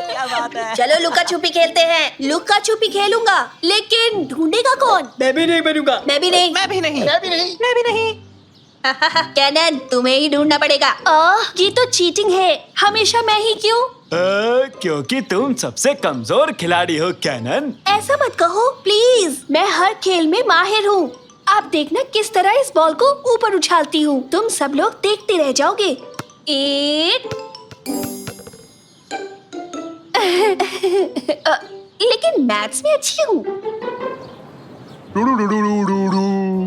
क्या बात है। चलो लुका छुपी खेलते हैं। लुका छुपी खेलूंगा, लेकिन ढूंढेगा कौन? मैं भी नहीं बनूंगा। मैं भी नहीं। मैं भी नहीं। मैं भी नहीं। मैं भी नहीं। कैनन, तुम्हें ही ढूंढना पड़ेगा। ये तो चीटिंग है। हमेशा मैं ही क्यों? क्योंकि तुम सबसे कमजोर खिलाड़ी हो कैनन। ऐसा मत कहो प्लीज। मैं हर खेल में माहिर हूँ। आप देखना किस तरह इस बॉल को ऊपर उछालती हूँ। तुम सब लोग देखते रह जाओगे। एक लेकिन मैथ्स में अच्छी हूँ।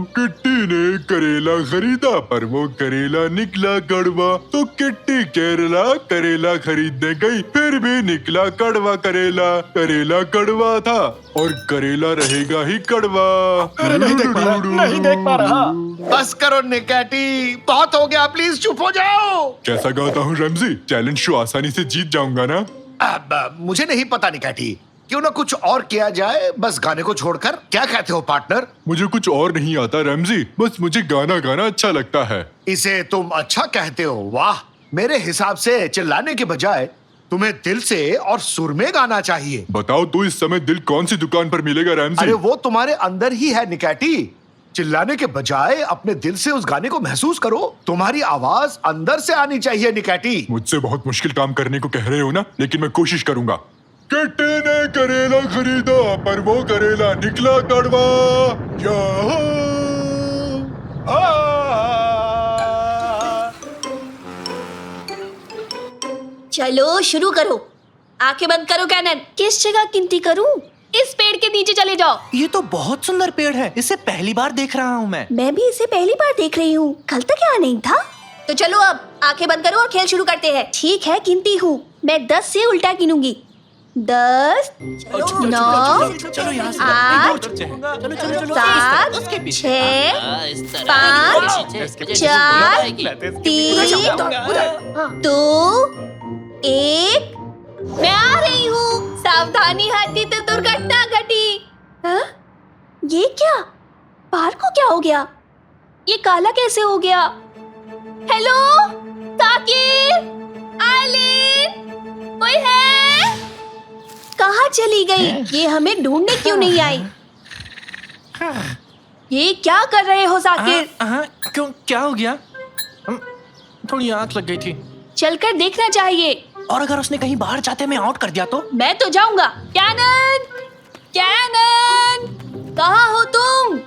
किट्टी ने करेला खरीदा पर वो करेला निकला कड़वा, तो किट्टी केरला करेला खरीदने गई, फिर भी निकला कड़वा करेला। करेला कड़वा था और करेला रहेगा ही कड़वा। अरे नहीं देख पा रहा। बस करो निकैटी, बहुत हो गया, प्लीज चुप हो जाओ। कैसा गाता हूँ रमजी? टैलेंट शो आसानी से जीत जाऊंगा ना? अब मुझे नहीं पता निकैटी, क्यों ना कुछ और किया जाए, बस गाने को छोड़कर। क्या कहते हो पार्टनर? मुझे कुछ और नहीं आता रमजी, बस मुझे गाना गाना अच्छा लगता है। इसे तुम अच्छा कहते हो? वाह, मेरे हिसाब से चिल्लाने के बजाय तुम्हें दिल से और सुर में गाना चाहिए। बताओ तो इस समय दिल कौन सी दुकान पर मिलेगा रमजी? अरे वो तुम्हारे अंदर ही है निकैटी। चिल्लाने के बजाय अपने दिल से उस गाने को महसूस करो। तुम्हारी आवाज अंदर से आनी चाहिए निकैटी। मुझसे बहुत मुश्किल काम करने को कह रहे हो ना, लेकिन मैं कोशिश करूंगा। किट्टी ने करेला खरीदा पर वो करेला निकला कड़वा। चलो शुरू करो। आंखें बंद करो कैनन। किस जगह गिनती करूं? इस पेड़ के नीचे चले जाओ। ये तो बहुत सुंदर पेड़ है, इसे पहली बार देख रहा हूँ मैं। मैं भी इसे पहली बार देख रही हूँ। कल तक यहाँ नहीं था। तो चलो अब आंखें बंद करो और खेल शुरू करते हैं। ठीक है, गिनती हूँ। मैं 10 से उल्टा गिनूंगी। 10, 9, 8, 7, 6, 5, 4, 3, 2, 1। मैं आ रही हूँ। सावधानी हटी तो दुर्घटना घटी। हाँ? ये क्या? बाहर को क्या हो गया? ये काला कैसे हो गया? हेलो ताकिर, आइलिन, कोई है? कहाँ चली गई? ये हमें ढूंढने क्यों नहीं आई? ये क्या कर रहे हो साकिर? क्यों, क्या हो गया? थोड़ी आंख लग गई थी। चलकर देखना चाहिए। और अगर उसने कहीं बाहर जाते में आउट कर दिया तो? मैं तो जाऊंगा। कैनन, कैनन, कहाँ हो तुम?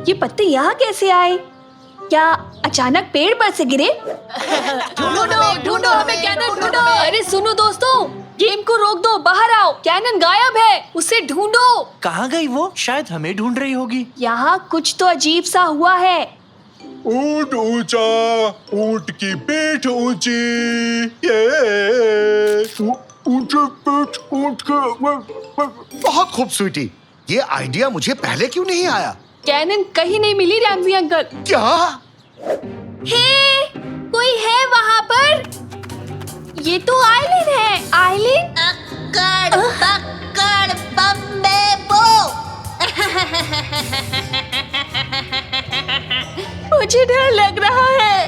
ये पत्ते यहाँ कैसे आए? क्या अचानक पेड़ पर से गिरे? ढूंढो हमें कैनन, ढूंढो। अरे सुनो दोस्तों, गेम को रोक दो, बाहर आओ। कैनन गायब है, उसे ढूंढो। कहाँ गई वो? शायद हमें ढूंढ रही होगी। यहाँ कुछ तो अजीब सा हुआ है। ऊंट ऊंचा, ऊंट की पीठ ऊंची। ऊंचे पीठ ऊंट के। बहुत खूब स्वीटी, ये आइडिया मुझे पहले क्यों नहीं आया? कैनन कहीं नहीं मिली रैमजी अंकल। क्या? हे, कोई है वहाँ पर? ये तो आइलिन है। आइलिन? अक्कड़ बक्कड़ बम्बे बो। मुझे डर लग रहा है।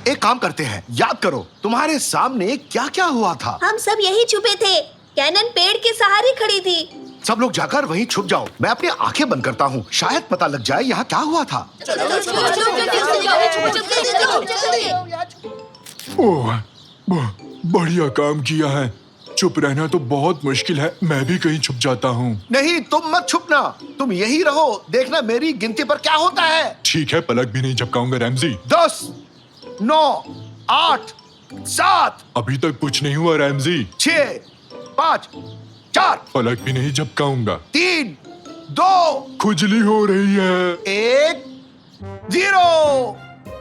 एक काम करते हैं, याद करो तुम्हारे सामने क्या क्या हुआ था। हम सब यही छुपे थे। कैनन पेड़ के सहारे खड़ी थी। सब लोग जाकर वहीं छुप जाओ। मैं अपनी आंखें बंद करता हूँ, शायद पता लग जाए यहाँ क्या हुआ था। ओह, बढ़िया काम किया है। चुप रहना तो बहुत मुश्किल है, मैं भी कहीं छुप जाता हूँ। नहीं, तुम मत छुपना, तुम यही रहो, देखना मेरी गिनती पर क्या होता है। ठीक है, पलक भी नहीं झपकाऊंगा रैमजी। 10, 9, 8, 7। अभी तक कुछ नहीं हुआ रैमजी। 6, 5, 4, पलक भी नहीं झपकाऊंगा। 3, 2, खुजली हो रही है। 1, 0।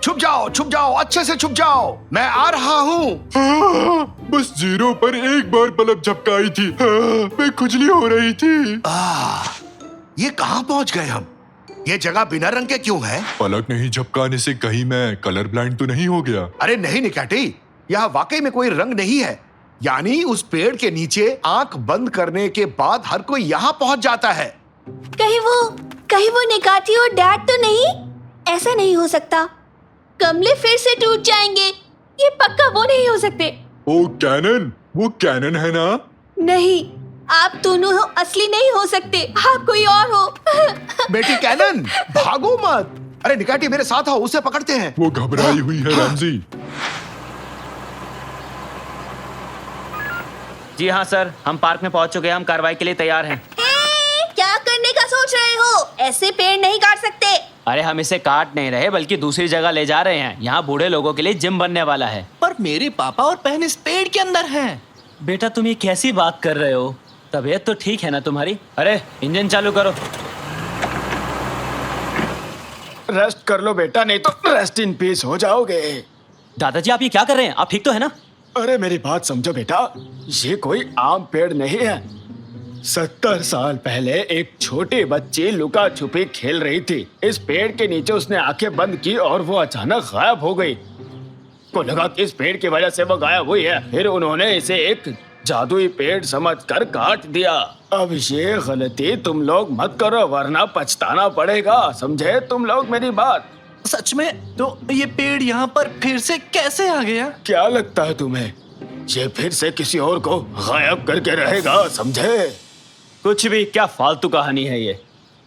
छुप जाओ, अच्छे से छुप जाओ, मैं आ रहा हूँ। बस 0 पर एक बार पलक झपकाई थी। मैं खुजली हो रही थी। ये कहाँ पहुँच गए हम? ये जगह बिना रंग के क्यों है? पलक नहीं झपकाने से कहीं मैं कलर ब्लाइंड तो नहीं हो गया? अरे नहीं निकैटी, यहाँ वाकई में कोई रंग नहीं है। यानी उस पेड़ के नीचे आंख बंद करने के बाद हर कोई यहाँ पहुँच जाता है। कहीं वो निकाती और डैड तो नहीं? ऐसा नहीं हो सकता। गमले फिर से टूट जाएंगे। ये पक्का वो नहीं हो सकते। ओ कैनन, वो कैनन है ना? नहीं, आप दोनों हो, असली नहीं हो सकते। आप कोई और हो। बेटी कैनन, भागो मत। अरे निकाटी मेरे साथ आओ, उसे पकड़ते हैं। वो घबराई हुई है रैमजी। जी हाँ सर, हम पार्क में पहुंच चुके हैं। हम कार्रवाई के लिए तैयार हैं। क्या करने का सोच रहे हो? ऐसे पेड़ नहीं काट सकते। अरे हम इसे काट नहीं रहे, बल्कि दूसरी जगह ले जा रहे हैं। यहाँ बूढ़े लोगों के लिए जिम बनने वाला है। पर मेरे पापा और बहन इस पेड़ के अंदर हैं। बेटा तुम ये कैसी बात कर रहे हो? तबीयत तो ठीक है ना तुम्हारी? अरे इंजन चालू करो। रेस्ट कर लो बेटा, नहीं तो रेस्ट इन पीस हो जाओगे। दादाजी आप ये क्या कर रहे हैं? आप ठीक तो है ना? अरे मेरी बात समझो बेटा, ये कोई आम पेड़ नहीं है। 70 साल पहले एक छोटी बच्ची लुका छुपी खेल रही थी। इस पेड़ के नीचे उसने आंखें बंद की और वो अचानक गायब हो गई। को लगा कि इस पेड़ की वजह से वो गायब हुई है। फिर उन्होंने इसे एक जादुई पेड़ समझकर काट दिया। अब ये गलती तुम लोग मत करो, वरना पछताना पड़ेगा। समझे तुम लोग मेरी बात? सच में? तो ये पेड़ यहाँ पर फिर से कैसे आ गया? क्या लगता है तुम्हें ये फिर से किसी और को गायब करके रहेगा? समझे? कुछ भी, क्या फालतू कहानी है ये।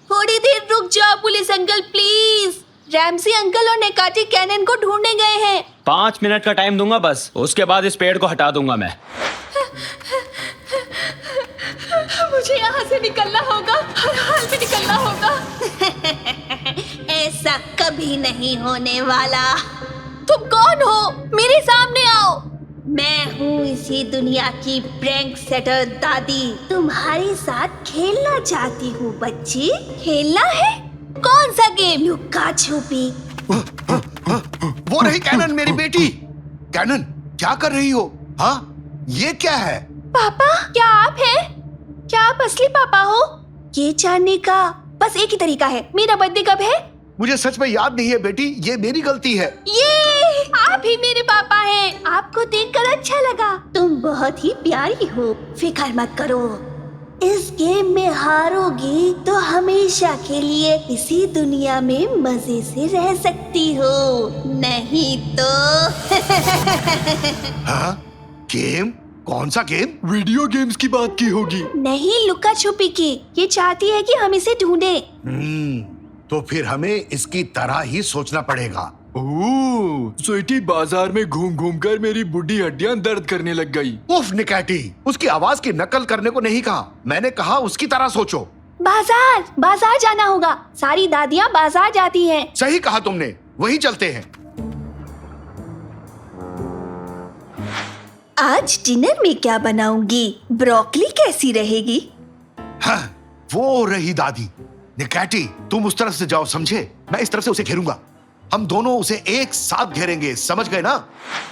थोड़ी देर रुक जाओ police uncle please. Ramsay uncle और नेकाटी कैनन को ढूंढने गए हैं। 5 मिनट का टाइम दूंगा बस, उसके बाद इस पेड़ को हटा दूंगा मैं। मुझे यहाँ से निकलना होगा, हर हाल में निकलना होगा। ऐसा कभी नहीं होने वाला। तुम कौन हो? मेरे सामने आओ। मैं हूँ इसी दुनिया की प्रैंक सेटर दादी। तुम्हारे साथ खेलना चाहती हूँ बच्ची। खेलना है? कौन सा गेम? लुक्का छुपी। वो रही कैनन, मेरी बेटी। कैनन, क्या कर रही हो? हाँ, ये क्या है? पापा, क्या आप हैं? क्या आप असली पापा हो? ये जानने का बस एक ही तरीका है। मेरा बर्थडे कब है? मुझे सच में याद नहीं है बेटी, ये मेरी गलती है। ये आप ही मेरे पापा हैं। आपको देखकर अच्छा लगा। तुम बहुत ही प्यारी हो। फिक्र मत करो, इस गेम में हारोगी तो हमेशा के लिए इसी दुनिया में मजे से रह सकती हो, नहीं तो। हाँ? गेम? कौन सा गेम? वीडियो गेम्स की बात की होगी। नहीं, लुका छुपी की। ये चाहती है कि हम इसे ढूंढे। तो फिर हमें इसकी तरह ही सोचना पड़ेगा। ओह, स्वीटी बाजार में घूम घूम कर मेरी बुढ़ी हड्डियां दर्द करने लग गई। उफ निकाटी, उसकी आवाज की नकल करने को नहीं कहा, मैंने कहा उसकी तरह सोचो। बाजार, बाजार जाना होगा। सारी दादियाँ बाजार जाती हैं। सही कहा तुमने, वही चलते हैं। आज डिनर में क्या बनाऊंगी? ब्रोकली कैसी रहेगी? हाँ, वो रही दादी। निकाटी, तुम उस तरफ से जाओ, समझे? मैं इस तरफ से उसे घेरूंगा। हम दोनों उसे एक साथ घेरेंगे, समझ गए ना?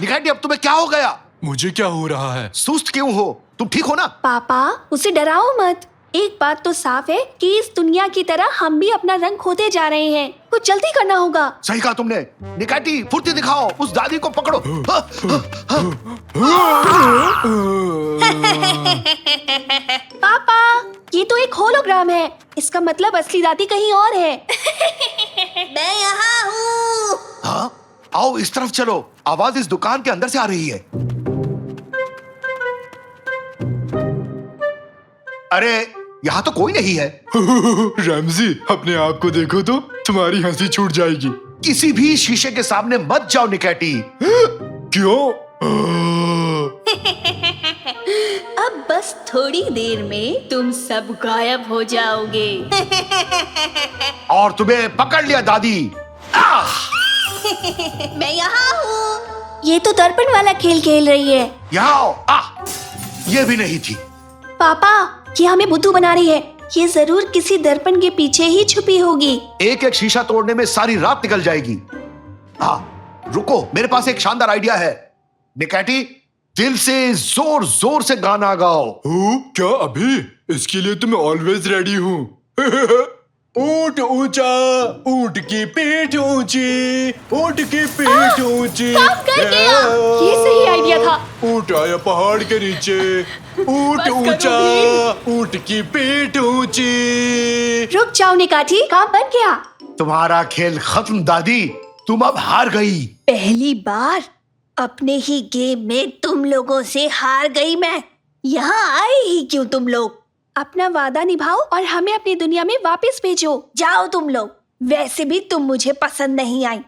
निकाटी, अब तुम्हें क्या हो गया? मुझे क्या हो रहा है? सुस्त क्यों हो? तुम ठीक हो ना? पापा, उसे डराओ मत। एक बात तो साफ है कि इस दुनिया की तरह हम भी अपना रंग खोते जा रहे हैं। कुछ जल्दी करना होगा। सही कहा तुमने। निकाटी, फुर्ती दिखाओ, उस दादी को पकड़ो। पापा, ये तो एक होलोग्राम है। इसका मतलब असली दादी कहीं और है। मैं यहाँ हूँ। हाँ? आओ इस तरफ चलो, आवाज इस दुकान के अंदर से आ रही है। अरे यहाँ तो कोई नहीं है। रैमजी, अपने आप को देखो तो तुम्हारी हंसी छूट जाएगी। किसी भी शीशे के सामने मत जाओ निकाटी। क्यों? अब बस थोड़ी देर में तुम सब गायब हो जाओगे। और तुम्हें पकड़ लिया दादी। मैं यहाँ हूँ। ये तो दर्पण वाला खेल खेल रही है। यहाँ आओ। ये भी नहीं थी। पापा, ये हमें बुद्धू बना रही है। ये जरूर किसी दर्पण के पीछे ही छुपी होगी। एक एक शीशा तोड़ने में सारी रात निकल जाएगी। हाँ, रुको, मेरे पास एक शानदार आइडिया है। निकाटी, दिल से जोर जोर से गाना गाओ। क्या अभी? इसके लिए तो मैं ऑलवेज रेडी हूँ। ऊंट ऊंचा, ऊंट की पीठ ऊंची, ऊंट की पीठ ऊंची। काम कर गया। ये सही आइडिया था। ऊंट आया पहाड़ के नीचे, ऊंट ऊंचा, ऊंट की पीठ ऊंची। रुक जाओ निकाठी, काम बन गया। तुम्हारा खेल खत्म दादी। तुम अब हार गई। पहली बार अपने ही गेम में तुम लोगों से हार गई मैं। यहाँ आए ही क्यों तुम लोग? अपना वादा निभाओ और हमें अपनी दुनिया में वापस भेजो। जाओ तुम लोग। वैसे भी तुम मुझे पसंद नहीं आई।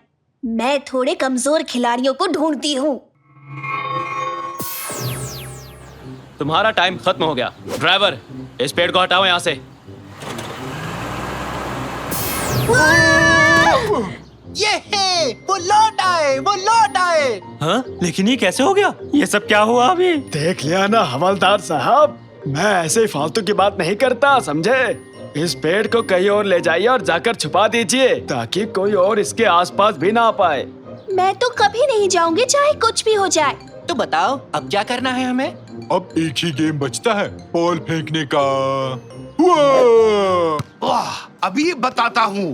मैं थोड़े कमजोर खिलाड़ियों को ढूंढती हूँ। तुम्हारा टाइम खत्म हो गया। ड्राइवर, इस पेड़ को हटाओ यहाँ से। वो लौट आए। हाँ, लेकिन ये कैसे हो गया? ये सब क्या हुआ अभी? देख लिया ना हवलदार साहब, मैं ऐसे ही फालतू की बात नहीं करता, समझे? इस पेड़ को कहीं और ले जाइए और जाकर छुपा दीजिए ताकि कोई और इसके आसपास भी ना आ पाए। मैं तो कभी नहीं जाऊंगी, चाहे कुछ भी हो जाए। तो बताओ अब क्या करना है हमें? अब एक ही गेम बचता है, बॉल फेंकने का। वाह, अभी बताता हूँ।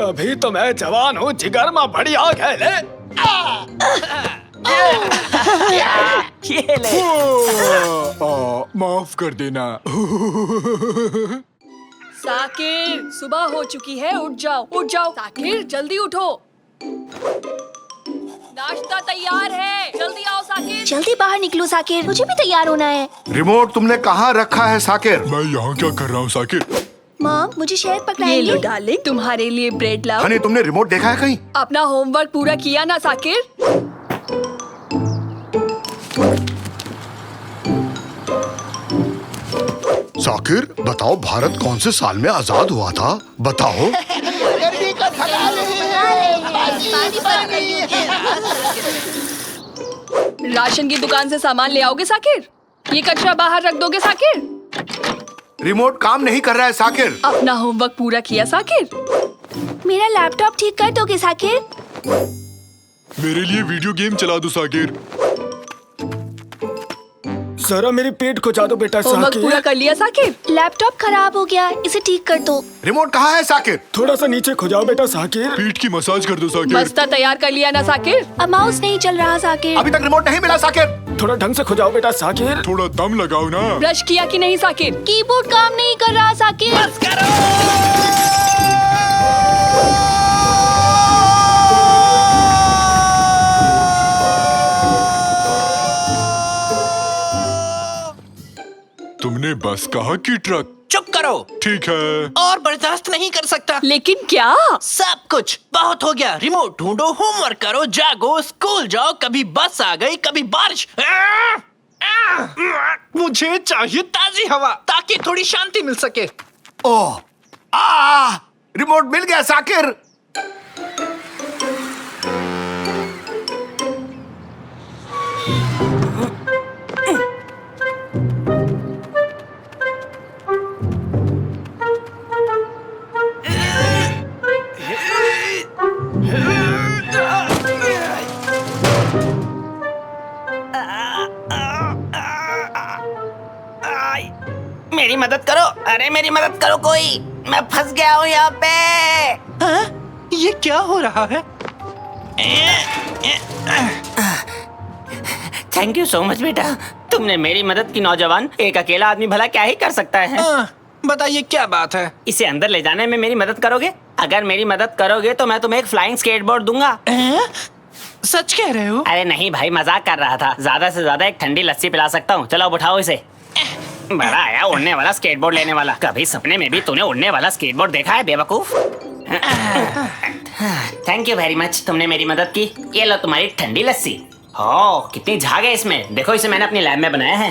अभी तो मैं जवान हूँ, जिगर में बड़ी आग है। ले ये ले। माफ कर देना। साकिर, सुबह हो चुकी है, उठ जाओ। साकिर, जल्दी उठो। नाश्ता तैयार है, जल्दी आओ साकिर। जल्दी बाहर निकलो साकिर, मुझे भी तैयार होना है। रिमोट तुमने कहाँ रखा है साकिर? मैं यहाँ क्या कर रहा हूँ साकिर? मॉम, मुझे शहद ये लो पकड़ाएंगे? डार्लिंग, तुम्हारे लिए ब्रेड लाओ। हनी, तुमने रिमोट देखा है कहीं? अपना होमवर्क पूरा किया ना साकिर? साकिर, बताओ भारत कौन से साल में आजाद हुआ था? बताओ। राशन की दुकान से सामान ले आओगे साकिर? ये कचरा बाहर रख दोगे साकिर? रिमोट काम नहीं कर रहा है साकिर। अपना होमवर्क पूरा किया साकिर? मेरा लैपटॉप ठीक कर दोगे साकिर? मेरे लिए वीडियो गेम चला दो साकिर। जरा मेरी पेट को जा दो बेटा। होमवर्क पूरा साकिर, कर लिया साकिर? लैपटॉप खराब हो गया, इसे ठीक कर दो। रिमोट कहाँ है साकिर? थोड़ा सा नीचे खो जाओ बेटा साकिर। पीठ की मसाज कर दो साकिर। बस्ता तैयार कर लिया ना साकिर? अब माउस नहीं चल रहा साकिर। अभी तक रिमोट नहीं मिला साकिर। थोड़ा ढंग से खो जाओ बेटा साकिर। थोड़ा दम लगाओ ना। ब्रश किया कि नहीं साकिर? कीबोर्ड काम नहीं कर रहा साकिर। तुमने बस कहा कि ट्रक? चुप करो, ठीक है। और बर्दाश्त नहीं कर सकता। लेकिन क्या? सब कुछ बहुत हो गया। रिमोट ढूंढो, होमवर्क करो, जागो, स्कूल जाओ। कभी बस आ गई, कभी बारिश। मुझे चाहिए ताजी हवा ताकि थोड़ी शांति मिल सके। ओह, रिमोट मिल गया साकिर। मेरी मदद करो, अरे मेरी मदद करो कोई, मैं फंस गया हूँ यहाँ पे। हाँ? ये क्या हो रहा है? थैंक यू सो मच बेटा, तुमने मेरी मदद की। नौजवान, एक अकेला आदमी भला क्या ही कर सकता है? बताइए क्या बात है? इसे अंदर ले जाने में मेरी मदद करोगे? अगर मेरी मदद करोगे तो मैं तुम्हें एक फ्लाइंग स्केटबोर्ड दूंगा। सच कह रहे हो? अरे नहीं भाई, मजाक कर रहा था। ज्यादा से ज्यादा एक ठंडी लस्सी पिला सकता हूँ। चलो अब उठाओ इसे। बड़ा आया उड़ने वाला स्केटबोर्ड लेने वाला। कभी सपने में भी तूने उड़ने वाला स्केटबोर्ड देखा है बेवकूफ? थैंक यू वेरी मच, तुमने मेरी मदद की। ये लो तुम्हारी ठंडी लस्सी। हो, कितनी झाग है इसमें। देखो, इसे मैंने अपनी लैब में बनाया है।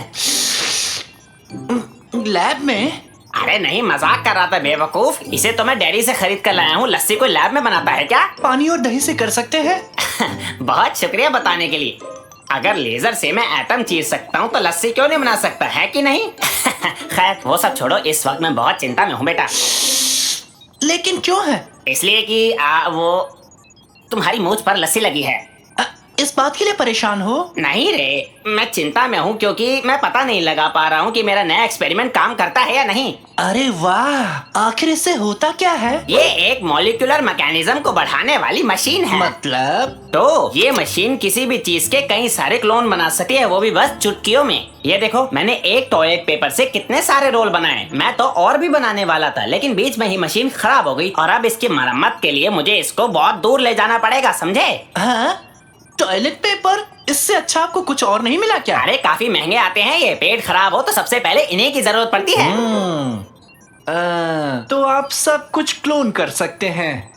लैब में? अरे नहीं, मजाक कर रहा था बेवकूफ। इसे तो मैं डेयरी से खरीद कर लाया हूँ। लस्सी कोई लैब में बनाता है क्या? पानी और दही से कर सकते हैं। बहुत शुक्रिया बताने के लिए। अगर लेजर से मैं एटम चीर सकता हूँ तो लस्सी क्यों नहीं बना सकता, है कि नहीं? खैर वो सब छोड़ो, इस वक्त मैं बहुत चिंता में हूँ बेटा। लेकिन क्यों है? इसलिए कि वो तुम्हारी मूंछ पर लस्सी लगी है। इस बात के लिए परेशान हो? नहीं रे, मैं चिंता में हूँ क्योंकि मैं पता नहीं लगा पा रहा हूँ कि मेरा नया एक्सपेरिमेंट काम करता है या नहीं। अरे वाह, आखिर इससे होता क्या है? ये एक मॉलिक्यूलर मैकेनिज्म को बढ़ाने वाली मशीन है। मतलब? तो ये मशीन किसी भी चीज के कई सारे क्लोन बना सकती है, वो भी बस चुटकियों में। ये देखो, मैंने एक टॉयलेट पेपर से कितने सारे रोल बनाए। मैं तो और भी बनाने वाला था, लेकिन बीच में ही मशीन खराब हो गई और अब इसकी मरम्मत के लिए मुझे इसको बहुत दूर ले जाना पड़ेगा, समझे? हाँ? Toilet paper? इससे अच्छा आपको कुछ और नहीं मिला क्या? अरे काफी महंगे आते हैं ये। पेट खराब हो तो सबसे पहले इन्हीं की जरूरत पड़ती है। तो आप सब कुछ क्लोन कर सकते हैं।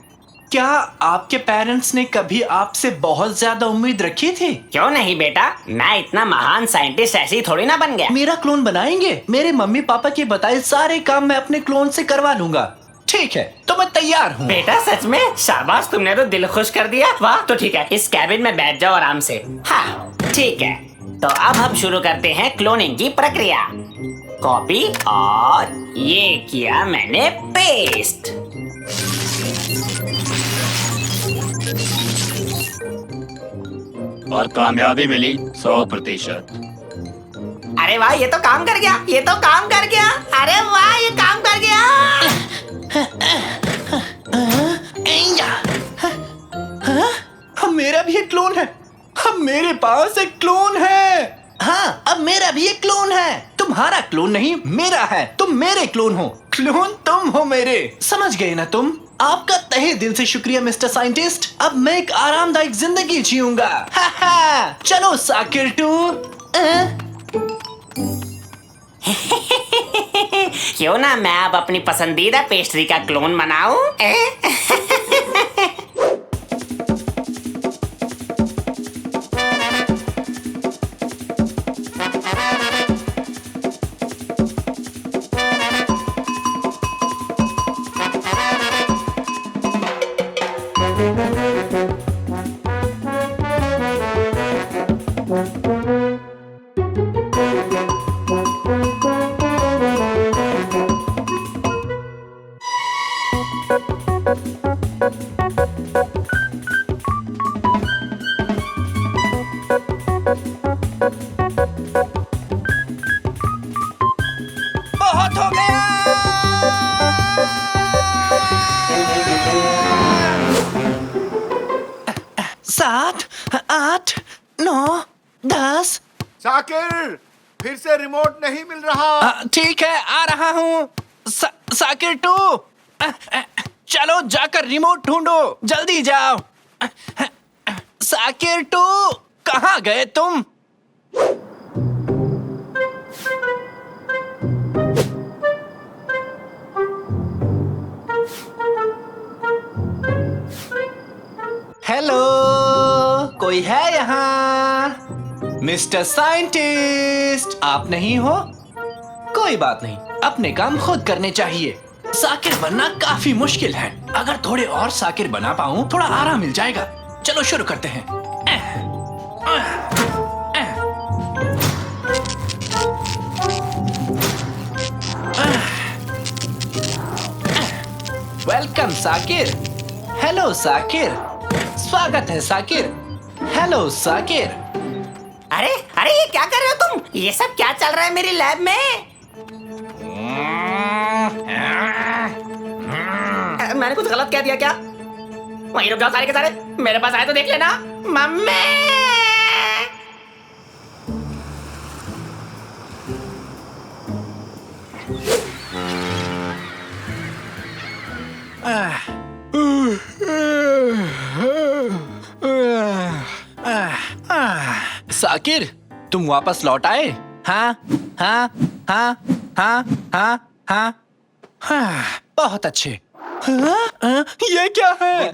क्या आपके पेरेंट्स ने कभी आपसे बहुत ज्यादा उम्मीद रखी थी? क्यों नहीं बेटा, मैं इतना महान साइंटिस्ट ऐसे ही थोड़ी ना बन गया। मेरा क्लोन बनाएंगे? मेरे मम्मी पापा के बताए सारे काम मैं अपने क्लोन से करवा लूंगा। ठीक है, तो मैं तैयार हूँ। बेटा सच में? शाबाश, तुमने तो दिल खुश कर दिया। वाह, तो ठीक है, इस कैबिन में बैठ जाओ आराम से। हाँ ठीक है, तो अब हम शुरू करते हैं क्लोनिंग की प्रक्रिया। कॉपी और ये किया मैंने पेस्ट। और कामयाबी मिली 100%। अरे वाह, ये तो काम कर गया, ये तो काम कर गया। अरे वाह, ये काम कर गया। मेरा भी एक क्लोन है। अब मेरे पास एक क्लोन है। हाँ, अब मेरा भी एक क्लोन है। तुम्हारा क्लोन नहीं, मेरा है। तुम मेरे क्लोन हो, क्लोन तुम हो मेरे। समझ गए ना तुम? आपका तहे दिल से शुक्रिया मिस्टर साइंटिस्ट। अब मैं एक आरामदायक जिंदगी जीऊंगा। चलो साकिर टू। क्यों ना मैं अब अपनी पसंदीदा पेस्ट्री का क्लोन बनाऊं? बहुत हो गया। 7, 8, 9, 10। साकिर, फिर से रिमोट नहीं मिल रहा। ठीक है, आ रहा हूँ। साकिर टू, चलो जाकर रिमोट ढूंढो, जल्दी जाओ। साकिर टू, कहाँ गए तुम? हेलो, कोई है यहाँ? मिस्टर साइंटिस्ट, आप नहीं हो? कोई बात नहीं, अपने काम खुद करने चाहिए। साकिर बनना काफी मुश्किल है। अगर थोड़े और साकिर बना पाऊं, थोड़ा आराम मिल जाएगा। चलो शुरू करते हैं। वेलकम साकिर। हेलो साकिर, स्वागत है साकिर। हेलो साकिर। अरे अरे, ये क्या कर रहे हो तुम? ये सब क्या चल रहा है मेरी लैब में? मैंने कुछ गलत कह दिया क्या? वहीं रुक जाओ सारे के सारे, मेरे पास आए तो देख लेना। मम्मी! साकिर, तुम वापस लौट आए? हाँ हाँ हाँ हाँ हाँ हाँ हाँ, बहुत अच्छे। ये क्या है?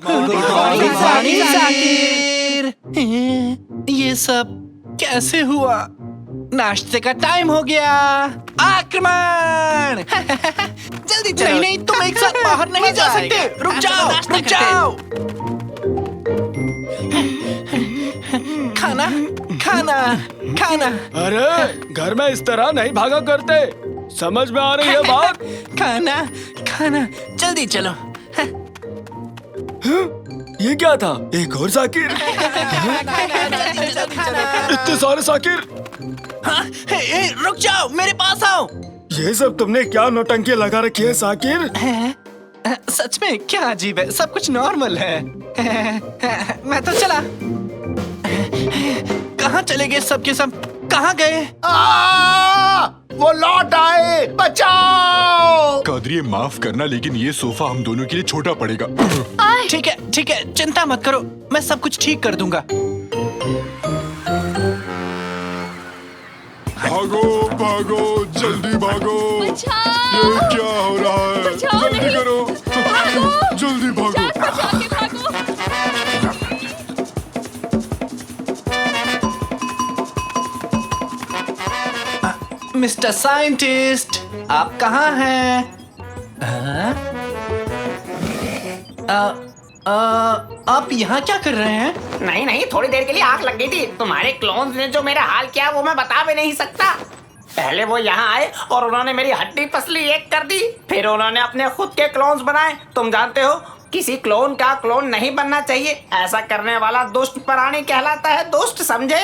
साकिर, ये सब कैसे हुआ? नाश्ते का टाइम हो गया। आक्रमण! जल्दी चलो। नहीं नहीं, तुम एक साथ बाहर नहीं जा सकते। रुक जाओ, रुक जाओ। खाना खाना खाना। अरे घर में इस तरह नहीं भागा करते, समझ में आ रही है बात? खाना खाना, जल्दी चलो। ये क्या था? एक और साकिर? इतने सारे साकिर? हाँ, रुक जाओ, मेरे पास आओ। ये सब तुमने क्या नौटंकी लगा रखी है साकिर? सच में क्या अजीब है, सब कुछ नॉर्मल है। मैं तो चला। कहाँ चले गए सबके सब? कहाँ गए? वो लौट आए, बचाओ। कादरी माफ करना, लेकिन ये सोफा हम दोनों के लिए छोटा पड़ेगा। ठीक है, चिंता मत करो, मैं सब कुछ ठीक कर दूंगा। भागो भागो, जल्दी भागो। बचाओ! ये क्या हो रहा है? बचाओ जल्दी नहीं। करो, भागो! जल्दी भागो। जान बचा के भागो। मिस्टर साइंटिस्ट, आप कहाँ हैं? हाँ? आप यहाँ क्या कर रहे हैं? नहीं, थोड़ी देर के लिए आग लग गई थी। तुम्हारे क्लोन्स ने जो मेरा हाल किया वो मैं बता भी नहीं सकता। पहले वो यहाँ आए और उन्होंने मेरी हड्डी पसली एक कर दी, फिर उन्होंने अपने खुद के क्लोन्स बनाए। तुम जानते हो, किसी क्लोन का क्लोन नहीं बनना चाहिए। ऐसा करने वाला दुष्ट प्राणी कहलाता है, दुष्ट, समझे?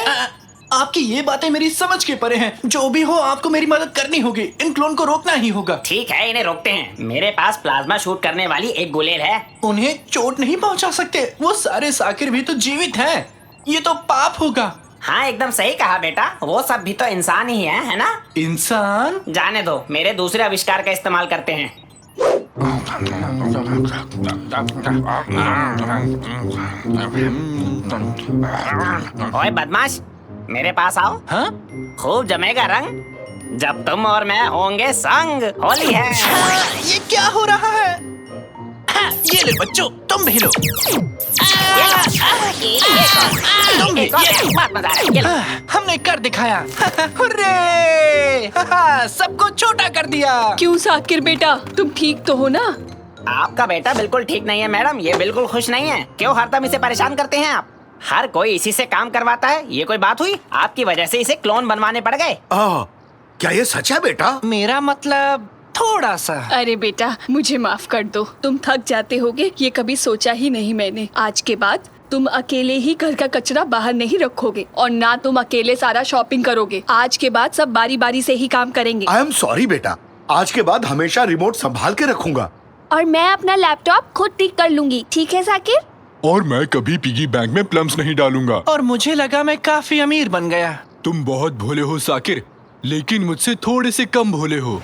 आपकी ये बातें मेरी समझ के परे हैं। जो भी हो, आपको मेरी मदद करनी होगी। इन क्लोन को रोकना ही होगा। ठीक है, इन्हें रोकते हैं। मेरे पास प्लाज्मा शूट करने वाली एक गुलेल है। उन्हें चोट नहीं पहुंचा सकते, वो सारे साकिर भी तो जीवित हैं। ये तो पाप होगा। हाँ, एकदम सही कहा बेटा, वो सब भी तो इंसान ही है ना? इंसान? जाने दो, मेरे दूसरे आविष्कार का इस्तेमाल करते हैं। ओए बदमाश, मेरे पास आओ। हाँ? खूब जमेगा रंग जब तुम और मैं होंगे संग। होली है। ये क्या हो रहा है? हाँ, ये ले बच्चों, तुम भी लो। तुम भी, बहुत मजा आ रहा है, ये लो। हमने कर दिखाया। हुर्रे! सबको छोटा कर दिया। क्यों साकिर बेटा, तुम ठीक तो हो ना? आपका बेटा बिल्कुल ठीक नहीं है मैडम, ये बिल्कुल खुश नहीं है। क्यों हरदम इसे परेशान करते हैं आप? हर कोई इसी से काम करवाता है। ये कोई बात हुई? आपकी वजह से इसे क्लोन बनवाने पड़ गए। क्या ये सच है बेटा? मेरा मतलब थोड़ा सा। अरे बेटा, मुझे माफ कर दो। तुम थक जाते होगे, ये कभी सोचा ही नहीं मैंने। आज के बाद तुम अकेले ही घर का कचरा बाहर नहीं रखोगे और ना तुम अकेले सारा शॉपिंग करोगे। आज के बाद सब बारी बारी से ही काम करेंगे। आई एम सॉरी बेटा, आज के बाद हमेशा रिमोट संभाल के रखूंगा। और मैं अपना लैपटॉप खुद ठीक कर लूंगी, ठीक है साकिर? और मैं कभी पिगी बैंक में प्लम्स नहीं डालूंगा। और मुझे लगा मैं काफी अमीर बन गया। तुम बहुत भोले हो साकिर, लेकिन मुझसे थोड़े से कम भोले हो।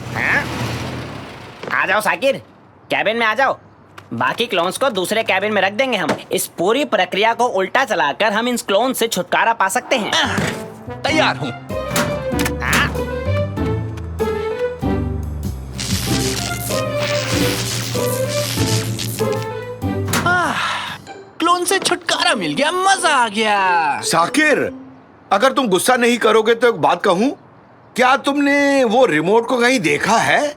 आ जाओ साकिर, कैबिन में आ जाओ। बाकी क्लोन्स को दूसरे कैबिन में रख देंगे हम। इस पूरी प्रक्रिया को उल्टा चलाकर हम इन क्लोन से छुटकारा पा सकते हैं। तैयार हूँ। क्लोन से छुटकारा मिल गया, मजा आ गया। साकिर, अगर तुम गुस्सा नहीं करोगे तो एक बात कहूं, क्या तुमने वो रिमोट को कहीं देखा है?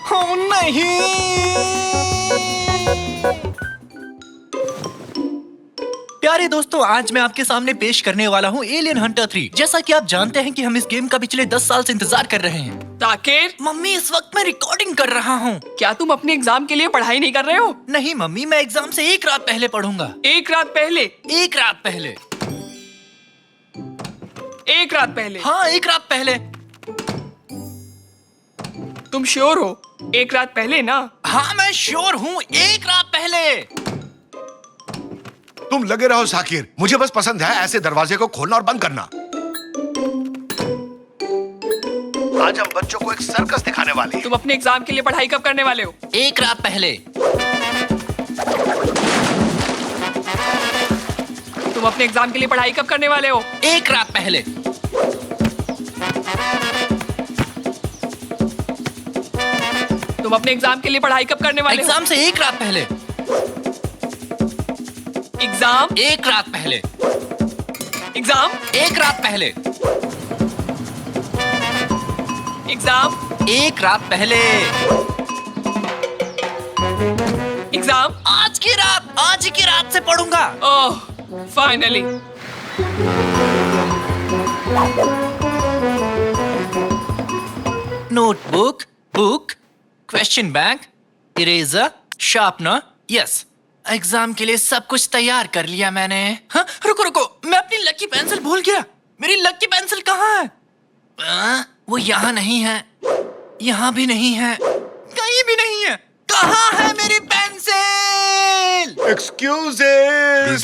ओ नहीं। प्यारे दोस्तों, आज मैं आपके सामने पेश करने वाला हूँ एलियन हंटर 3। जैसा कि आप जानते हैं कि हम इस गेम का पिछले 10 साल से इंतजार कर रहे हैं। साकिर, मम्मी, इस वक्त मैं रिकॉर्डिंग कर रहा हूँ। क्या तुम अपने एग्जाम के लिए पढ़ाई नहीं कर रहे हो? नहीं मम्मी, मैं एग्जाम से एक रात पहले पढ़ूंगा। एक रात पहले? एक रात पहले? एक रात पहले? हाँ, एक रात पहले। तुम श्योर हो? एक रात पहले ना? हाँ, मैं श्योर हूँ, एक रात पहले। तुम लगे रहो साकिर, मुझे बस पसंद है ऐसे दरवाजे को खोलना और बंद करना। आज हम बच्चों को एक सर्कस दिखाने वाले हैं। तुम अपने एग्जाम के लिए पढ़ाई कब करने वाले हो? एक रात पहले। तुम अपने एग्जाम के लिए पढ़ाई कब करने वाले हो? एक रात पहले। तुम अपने एग्जाम के लिए पढ़ाई कब करने वाले हो? एग्जाम से एक रात पहले। एग्जाम एक रात पहले। एग्जाम एक रात पहले। एग्जाम एक रात पहले। एग्जाम आज की रात, आज की रात से पढ़ूंगा। Oh, finally. Notebook, book, question bank, eraser, sharpener, yes, exam के लिए सब कुछ तैयार कर लिया मैंने। हाँ, रुको रुको, मैं अपनी लकी पेंसिल भूल गया। मेरी लकी पेंसिल कहाँ है? वो यहाँ नहीं है, यहाँ भी नहीं है, कहीं भी नहीं है। कहाँ है मेरी पेंसिल? एक्सक्यूजेस,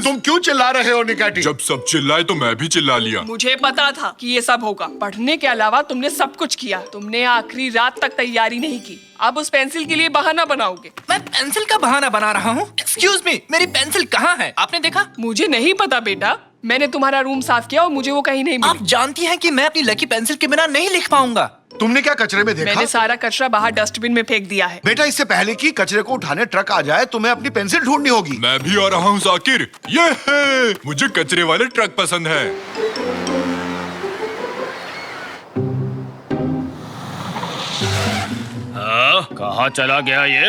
तुम क्यों चिल्ला रहे हो निकाटी? जब सब चिल्लाए तो मैं भी चिल्ला लिया। मुझे पता था कि ये सब होगा। पढ़ने के अलावा तुमने सब कुछ किया। तुमने आखिरी रात तक तैयारी नहीं की। अब उस पेंसिल के लिए बहाना बनाओगे। मैं पेंसिल का बहाना बना रहा हूँ? एक्सक्यूज मी, मेरी पेंसिल कहाँ है? आपने देखा? मुझे नहीं पता बेटा। मैंने तुम्हारा रूम साफ किया और मुझे वो कहीं नहीं आप मिली। जानती हैं कि मैं अपनी लकी पेंसिल के बिना नहीं लिख पाऊंगा। तुमने क्या कचरे में देखा? मैंने सारा कचरा बाहर डस्टबिन में फेंक दिया है। बेटा, इससे पहले कि कचरे को उठाने ट्रक आ जाए तुम्हें अपनी पेंसिल ढूंढनी होगी। मैं भी आ रहा हूँ जाकिर। ये है, मुझे कचरे वाले ट्रक पसंद है। कहाँ चला गया ये?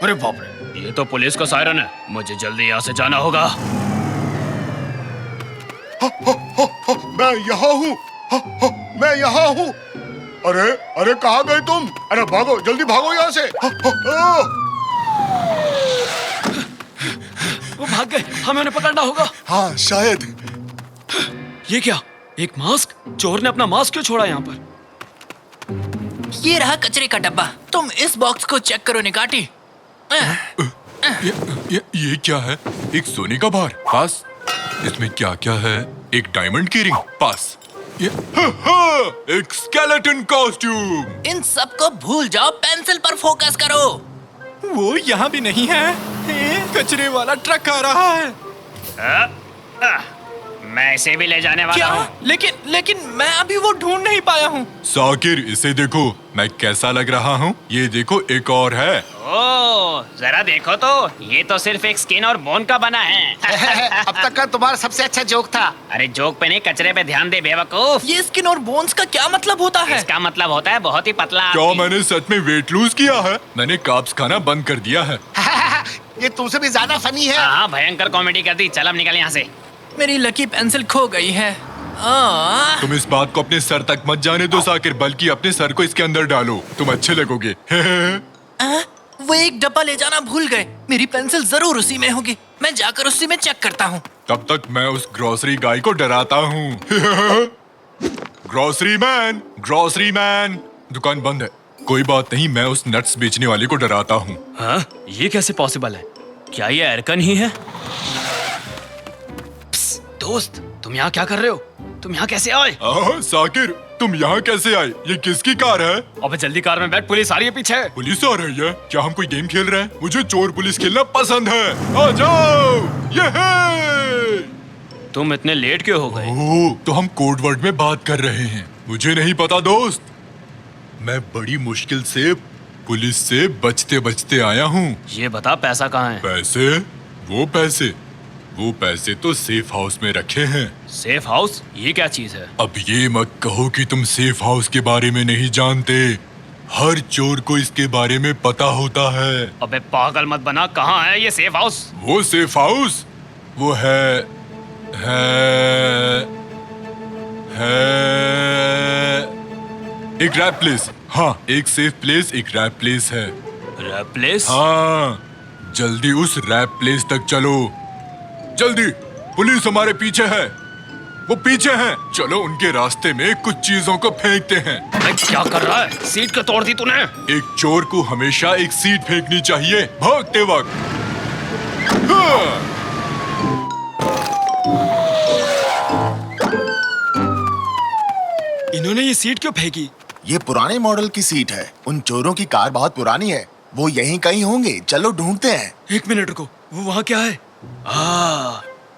अरे बाप रे, ये तो पुलिस का सायरन है। मुझे जल्दी यहाँ से जाना होगा। मैं यहाँ हूँ, मैं यहाँ हूँ। अरे अरे, कहाँ गए तुम? अरे भागो, जल्दी भागो यहाँ से। वो भाग गए, हमें उन्हें पकड़ना होगा। हाँ शायद। ये क्या? एक मास्क? चोर ने अपना मास्क क्यों छोड़ा यहाँ पर? ये रहा कचरे का डब्बा। तुम इस बॉक्स को चेक करो निकाटी। ये क्या है? एक सोने का बार पास। इसमें क्या क्या है? एक डायमंड की रिंग पास। एक स्केलेटन कॉस्ट्यूम। इन सब को भूल जाओ, पेंसिल पर फोकस करो। वो यहाँ भी नहीं है। कचरे वाला ट्रक आ रहा है। मैं इसे भी ले जाने वाला क्या? हूँ। लेकिन मैं अभी वो ढूंढ नहीं पाया हूँ। साकिर, इसे देखो, मैं कैसा लग रहा हूँ? ये देखो, एक और है। ओह, जरा देखो तो, ये तो सिर्फ एक स्किन और बोन का बना है। अब तक का तुम्हारा सबसे अच्छा जोक था। अरे जोक पे नहीं, कचरे पे ध्यान दे बेवकूफ। ये स्किन और बोन्स का क्या मतलब होता है? इसका मतलब होता है बहुत ही पतला क्या आदमी। मैंने सच में वेट लूज किया है? मैंने कार्ब्स खाना बंद कर दिया है। ये तुमसे भी ज्यादा फनी है। हाँ, भयंकर कॉमेडी कर दी। चल अब निकल यहाँ से। मेरी लकी पेंसिल खो गई है। तुम इस बात को अपने सर तक मत जाने दो साकिर, बल्कि अपने सर को इसके अंदर डालो, तुम अच्छे लगोगे। वो एक डब्बा ले जाना भूल गए। मेरी पेंसिल जरूर उसी में होगी। मैं जाकर उसी में चेक करता हूँ। तब तक मैं उस ग्रोसरी गाय को डराता हूँ। ग्रोसरी मैन, दुकान बंद है। कोई बात नहीं, मैं उस नट्स बेचने वाले को डराता हूँ। हाँ, ये कैसे पॉसिबल है? क्या ये एरकन ही है? दोस्त, तुम यहाँ क्या कर रहे हो? तुम यहाँ कैसे आए? साकिर, तुम यहाँ कैसे आए? ये किसकी कार है? अबे जल्दी कार में बैठ, पुलिस आ रही है पीछे। पुलिस आ रही है? क्या हम कोई गेम खेल रहे हैं? मुझे चोर पुलिस खेलना पसंद है। आ जाओ, ये है। तुम इतने लेट क्यों हो गए? ओह, तो हम कोड वर्ड में बात कर रहे हैं। मुझे नहीं पता दोस्त। मैं बड़ी मुश्किल से पुलिस से बचते बचते आया हूँ। ये बता, पैसा कहाँ है? पैसे? वो पैसे तो सेफ हाउस में रखे हैं। Safe house? ये क्या चीज है? अब ये मत कहो कि तुम सेफ हाउस के बारे में नहीं जानते। हर चोर को इसके बारे में पता होता है। अबे पागल मत बना, कहाँ है ये सेफ हाउस? वो सेफ हाउस वो है एक रैप प्लेस। हाँ, एक सेफ प्लेस, एक रैप प्लेस है। Rap place? हाँ, जल्दी उस रैप प्लेस तक चलो, जल्दी। पुलिस हमारे पीछे है, वो पीछे हैं। चलो उनके रास्ते में कुछ चीजों को फेंकते हैं। अबे क्या कर रहा है? सीट क्यों तोड़ दी तूने? एक चोर को हमेशा एक सीट फेंकनी चाहिए भागते वक्त। हाँ। इन्होंने ये सीट क्यों फेंकी? ये पुराने मॉडल की सीट है। उन चोरों की कार बहुत पुरानी है। वो यहीं कहीं होंगे, चलो ढूंढते हैं। एक मिनट रुको, वो वहाँ क्या है?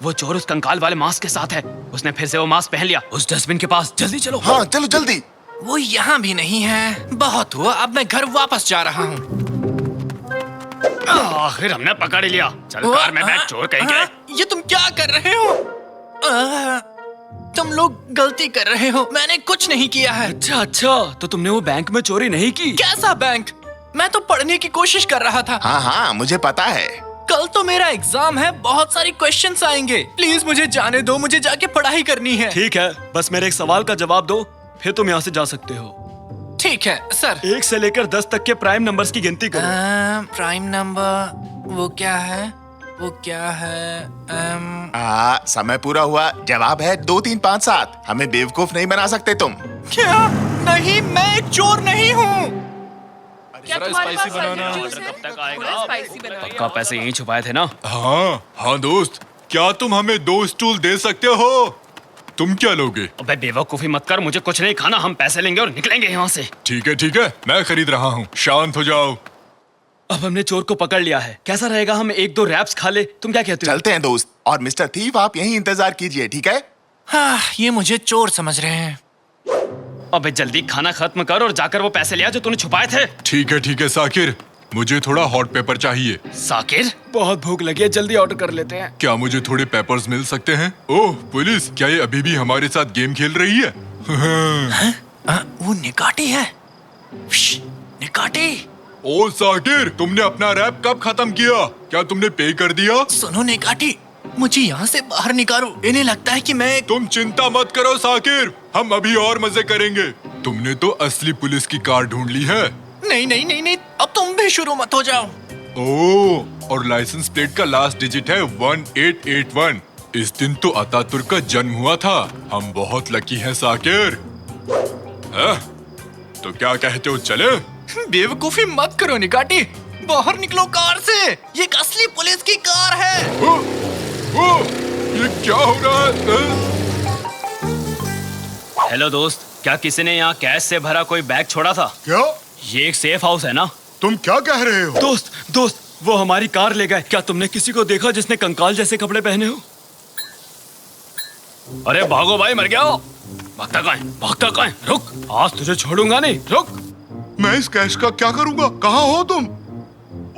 वो चोर उस कंकाल वाले मास्क के साथ है। उसने फिर से वो मास्क पहन लिया। उस डस्टबिन के पास, जल्दी चलो। हाँ चलो जल्दी। वो यहाँ भी नहीं है। बहुत हुआ, अब मैं घर वापस जा रहा हूँ। आखिर हमने पकड़ लिया। चल कार में बैठ, चोर कहेंगे। ये तुम क्या कर रहे हो? तुम लोग गलती कर रहे हो, मैंने कुछ नहीं किया है। अच्छा, तो तुमने वो बैंक में चोरी नहीं की? कैसा बैंक? मैं तो पढ़ने की कोशिश कर रहा था। हाँ, मुझे पता है। कल तो मेरा एग्जाम है, बहुत सारी क्वेश्चंस आएंगे। प्लीज मुझे जाने दो, मुझे जाके पढ़ाई करनी है। ठीक है, बस मेरे एक सवाल का जवाब दो, फिर तुम यहाँ से जा सकते हो। ठीक है सर। 1 से लेकर 10 तक के प्राइम नंबर्स की गिनती करो। प्राइम नंबर वो क्या है? वो क्या है? समय पूरा हुआ। जवाब है 2 3 5 7। हमें बेवकूफ नहीं बना सकते तुम। क्या? नहीं, मैं एक चोर नहीं हूँ। क्या तुम्हारे पास जूस है? थोड़ा स्पाइसी बनाओ। पक्का पैसे यहीं छुपाए थे ना? हाँ दोस्त, क्या तुम हमें 2 स्टूल दे सकते हो? तुम क्या लोगे? अबे बेवकूफी मत कर, मुझे कुछ नहीं खाना। हम पैसे लेंगे और निकलेंगे यहाँ से। ठीक है, मैं खरीद रहा हूँ, शांत हो जाओ। अब हमने चोर को पकड़ लिया है, कैसा रहेगा हम 1-2 रैप्स खा ले? तुम क्या कहते हो? चलते हैं दोस्त। और मिस्टर थीफ, आप यहीं इंतजार कीजिए, ठीक है? हाँ, ये मुझे चोर समझ रहे हैं। अबे जल्दी खाना खत्म कर और जाकर वो पैसे ले आ जो तूने छुपाए थे। ठीक है साकिर, मुझे थोड़ा हॉट पेपर चाहिए। साकिर, बहुत भूख लगी है, जल्दी ऑर्डर कर लेते हैं। क्या मुझे थोड़े पेपर्स मिल सकते हैं? ओह पुलिस, क्या ये अभी भी हमारे साथ गेम खेल रही है? वो निकाटी है। निकाटी। ओ साकिर, तुमने अपना रैप कब खत्म किया? क्या तुमने पे कर दिया? सुनो निकाटी, मुझे यहाँ से बाहर निकालो। इन्हें लगता है कि मैं तुम चिंता मत करो साकिर, हम अभी और मजे करेंगे। तुमने तो असली पुलिस की कार ढूंढ ली है। नहीं, अब तुम भी शुरू मत हो जाओ। ओह, और लाइसेंस प्लेट का लास्ट डिजिट है 1881। इस दिन तो अतातुर्क का जन्म हुआ था। हम बहुत लकी हैं साकिर। तो क्या कहते हो, चले? बेवकूफी मत करो निकाटी, बाहर निकलो कार से। ये एक असली पुलिस की कार है। ये क्या हो रहा है? हेलो दोस्त, क्या किसी ने यहाँ कैश से भरा कोई बैग छोड़ा था? क्या? ये एक सेफ हाउस है ना? तुम क्या कह रहे हो? दोस्त, वो हमारी कार ले गए। क्या तुमने किसी को देखा जिसने कंकाल जैसे कपड़े पहने हो? अरे भागो भाई, मर गया हो। भागता कहाँ है? रुक, आज तुझे छोड़ूंगा नहीं, रुक। मैं इस कैश का क्या करूंगा? कहाँ हो तुम?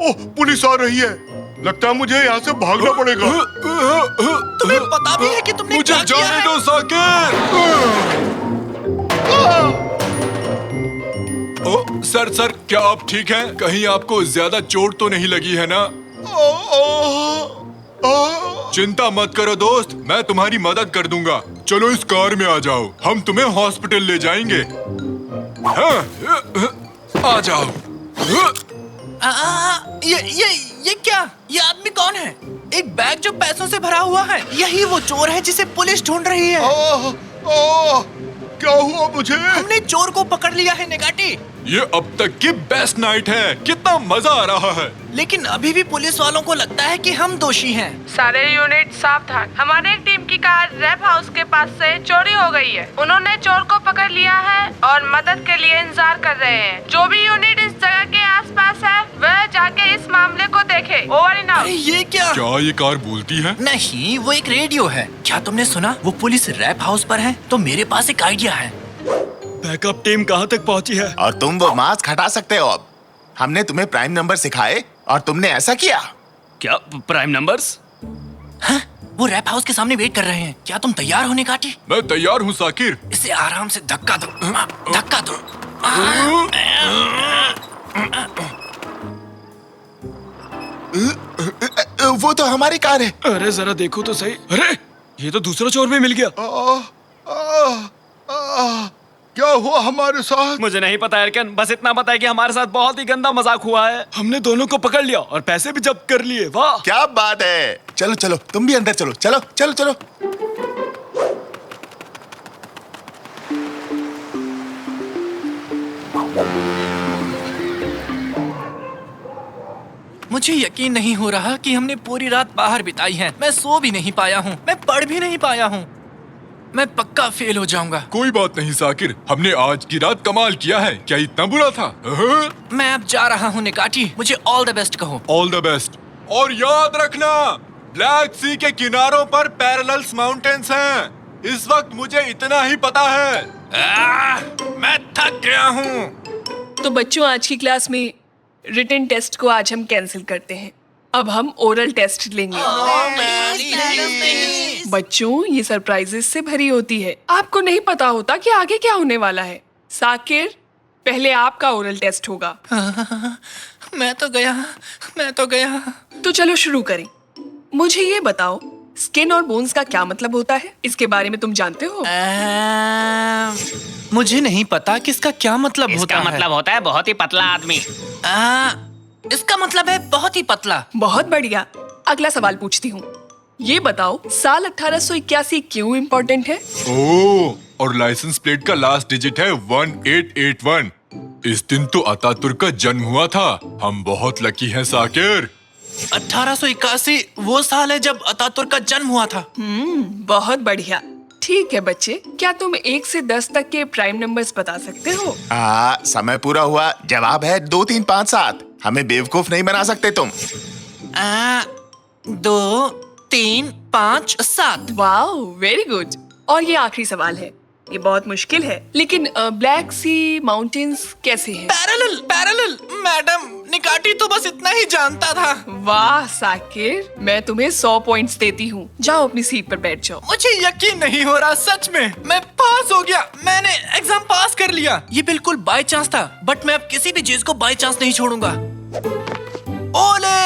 ओह, पुलिस आ रही है। लगता है मुझे यहाँ से भागना पड़ेगा। तुम्हें पता भी है कि तुमने मुझे क्या किया जाने है? दो साकिर। ओ सर, क्या आप ठीक हैं? कहीं आपको ज्यादा चोट तो नहीं लगी है ना? चिंता मत करो दोस्त, मैं तुम्हारी मदद कर दूंगा। चलो इस कार में आ जाओ, हम तुम्हें हॉस्पिटल ले जाएंगे। आ जाओ। ये क्या? ये आदमी कौन है? एक बैग जो पैसों से भरा हुआ है। यही वो चोर है जिसे पुलिस ढूंढ रही है। क्या हुआ मुझे? हमने चोर को पकड़ लिया है निकाटी। ये अब तक की बेस्ट नाइट है, कितना मजा आ रहा है। लेकिन अभी भी पुलिस वालों को लगता है कि हम दोषी हैं। सारे यूनिट सावधान। हमारे एक टीम की कार रैप हाउस के पास से चोरी हो गई है। उन्होंने चोर को पकड़ लिया है और मदद के लिए इंतजार कर रहे हैं। जो भी यूनिट इस जगह के आसपास है वह जाके इस मामले को देखे। Over and out. ये क्या ये कार बोलती है? नहीं, वो एक रेडियो है। क्या तुमने सुना? वो पुलिस रैप हाउस पर है। तो मेरे पास एक आइडिया है। बैकअप टीम कहाँ तक पहुँची है? और तुम वो मास्क हटा सकते हो अब। हमने तुम्हें प्राइम नंबर सिखाए और तुमने ऐसा किया। क्या प्राइम नंबर्स? हाँ, वो रैप हाउस के सामने वेट कर रहे हैं। क्या तुम तैयार हो निकाटी? मैं तैयार हूँ साकिर। इसे आराम से धक्का दो, धक्का दो। वो तो हमारी कार है। अरे जरा देखो तो सही। अरे ये तो दूसरा चोर भी मिल गया। क्या हुआ हमारे साथ? मुझे नहीं पता एरकन, बस इतना पता है कि हमारे साथ बहुत ही गंदा मजाक हुआ है। हमने दोनों को पकड़ लिया और पैसे भी जब्त कर लिए। वाह क्या बात है। चलो चलो, तुम भी अंदर चलो। चलो चलो चलो। मुझे यकीन नहीं हो रहा कि हमने पूरी रात बाहर बिताई है। मैं सो भी नहीं पाया हूँ, मैं पढ़ भी नहीं पाया हूँ। मैं पक्का फेल हो जाऊंगा। कोई बात नहीं साकिर, हमने आज की रात कमाल किया है। क्या इतना बुरा था? मैं अब जा रहा हूँ निकाटी, मुझे ऑल द बेस्ट कहो। All the best. और याद रखना, ब्लैक सी के किनारों पर पैरेलल्स माउंटेन्स हैं। इस वक्त मुझे इतना ही पता है। मैं थक गया हूँ। तो बच्चों, आज की क्लास में रिटन टेस्ट को आज हम कैंसिल करते हैं। अब हम ओरल टेस्ट लेंगे। बच्चों, ये सरप्राइजेस से भरी होती है। आपको नहीं पता होता कि आगे क्या होने वाला है। साकिर, पहले आपका ओरल टेस्ट होगा। मैं तो गया। तो चलो शुरू करें। मुझे ये बताओ, स्किन और बोन्स का क्या मतलब होता है? इसके बारे में तुम जानते हो? मुझे नहीं पता कि इसका क्या मतलब होता इसका है। मतलब होता है बहुत ही पतला आदमी। इसका मतलब है बहुत ही पतला। बहुत बढ़िया। अगला सवाल पूछती हूँ, ये बताओ साल 1881 क्यों इम्पोर्टेंट है? ओ, और लाइसेंस प्लेट का लास्ट डिजिट है 1881। इस दिन तो अतातुर्क का जन्म हुआ था। हम बहुत लकी हैं साकिर। 1881 वो साल है जब अतातुर्क का जन्म हुआ था। बहुत बढ़िया। ठीक है बच्चे, क्या तुम 1 से 10 तक के प्राइम नंबर्स बता सकते हो? समय पूरा हुआ। जवाब है 2 3 5 7। हमें बेवकूफ नहीं बना सकते तुम। 2 3 5 7। Wow, very good. और ये आखिरी सवाल है, ये बहुत मुश्किल है, लेकिन ब्लैक सी माउंटेन्स कैसे हैं? पैरेलल मैडम, निकाटी तो बस इतना ही जानता था। वाह साकिर, मैं तुम्हें 100 पॉइंट्स देती हूँ। जाओ अपनी सीट पर बैठ जाओ। मुझे यकीन नहीं हो रहा, सच में मैं पास हो गया। मैंने एग्जाम पास कर लिया। ये बिल्कुल बाय चांस था, बट मैं अब किसी भी चीज को बाय चांस नहीं छोड़ूंगा। ओले!